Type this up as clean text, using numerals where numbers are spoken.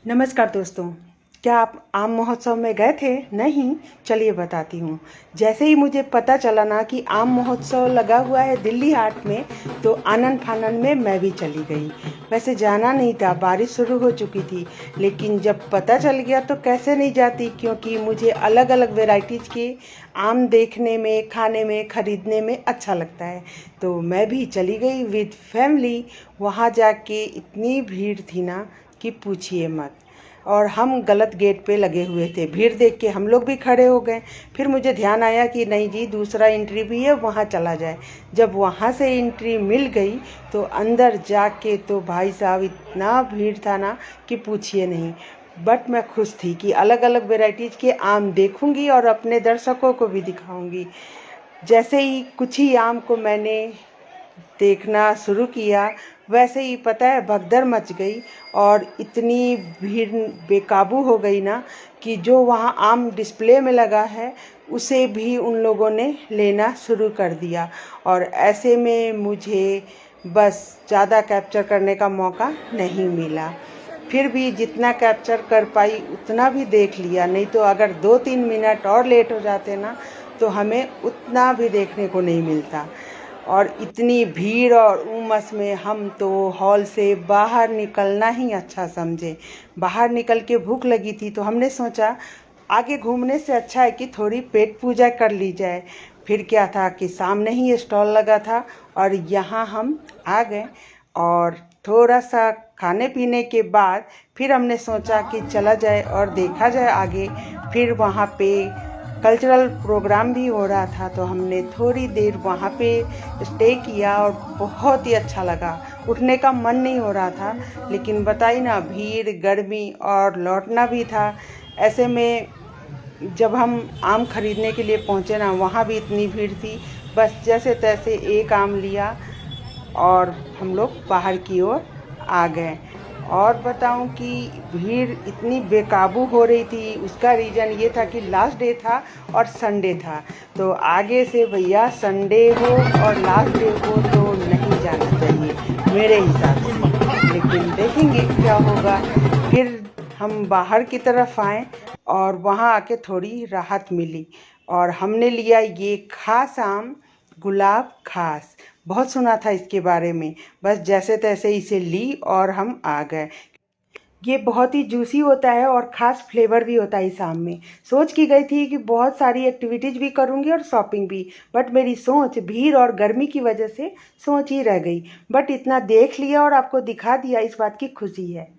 नमस्कार दोस्तों। क्या आप आम महोत्सव में गए थे? नहीं? चलिए बताती हूँ। जैसे ही मुझे पता चला ना कि आम महोत्सव लगा हुआ है दिल्ली हाट में, तो आनन-फानन में मैं भी चली गई। वैसे जाना नहीं था, बारिश शुरू हो चुकी थी, लेकिन जब पता चल गया तो कैसे नहीं जाती, क्योंकि मुझे अलग-अलग वैराइटीज़ के आम देखने में, खाने में, खरीदने में अच्छा लगता है। तो मैं भी चली गई विद फैमिली। वहाँ जाके इतनी भीड़ थी ना कि पूछिए मत। और हम गलत गेट पे लगे हुए थे। भीड़ देख के हम लोग भी खड़े हो गए। फिर मुझे ध्यान आया कि नहीं जी, दूसरा एंट्री भी है, वहाँ चला जाए। जब वहाँ से एंट्री मिल गई तो अंदर जाके तो भाई साहब इतना भीड़ था ना कि पूछिए नहीं। बट मैं खुश थी कि अलग अलग वेराइटीज़ के आम देखूंगी और अपने दर्शकों को भी दिखाऊंगी। जैसे ही कुछ ही आम को मैंने देखना शुरू किया, वैसे ही पता है भगदड़ मच गई और इतनी भीड़ बेकाबू हो गई ना कि जो वहाँ आम डिस्प्ले में लगा है उसे भी उन लोगों ने लेना शुरू कर दिया। और ऐसे में मुझे बस ज़्यादा कैप्चर करने का मौका नहीं मिला। फिर भी जितना कैप्चर कर पाई उतना भी देख लिया, नहीं तो अगर 2-3 मिनट और लेट हो जाते ना तो हमें उतना भी देखने को नहीं मिलता। और इतनी भीड़ और उमस में हम तो हॉल से बाहर निकलना ही अच्छा समझे। बाहर निकल के भूख लगी थी तो हमने सोचा आगे घूमने से अच्छा है कि थोड़ी पेट पूजा कर ली जाए। फिर क्या था कि सामने ही स्टॉल लगा था और यहाँ हम आ गए। और थोड़ा सा खाने पीने के बाद फिर हमने सोचा कि चला जाए और देखा जाए आगे। फिर वहाँ पे कल्चरल प्रोग्राम भी हो रहा था तो हमने थोड़ी देर वहाँ पे स्टे किया और बहुत ही अच्छा लगा। उठने का मन नहीं हो रहा था, लेकिन बताई ना भीड़, गर्मी और लौटना भी था। ऐसे में जब हम आम खरीदने के लिए पहुँचे ना, वहाँ भी इतनी भीड़ थी। बस जैसे तैसे एक आम लिया और हम लोग बाहर की ओर आ गए। और बताऊं कि भीड़ इतनी बेकाबू हो रही थी, उसका रीज़न ये था कि लास्ट डे था और संडे था। तो आगे से भैया संडे हो और लास्ट डे हो तो नहीं जाना चाहिए मेरे हिसाब से, लेकिन देखेंगे क्या होगा। फिर हम बाहर की तरफ आए और वहाँ आके थोड़ी राहत मिली और हमने लिया ये खास आम, गुलाब खास। बहुत सुना था इसके बारे में, बस जैसे तैसे इसे ली और हम आ गए। ये बहुत ही जूसी होता है और ख़ास फ्लेवर भी होता है इस आम में। सोच की गई थी कि बहुत सारी एक्टिविटीज़ भी करूँगी और शॉपिंग भी, बट मेरी सोच भीड़ और गर्मी की वजह से सोच ही रह गई। बट इतना देख लिया और आपको दिखा दिया, इस बात की खुशी है।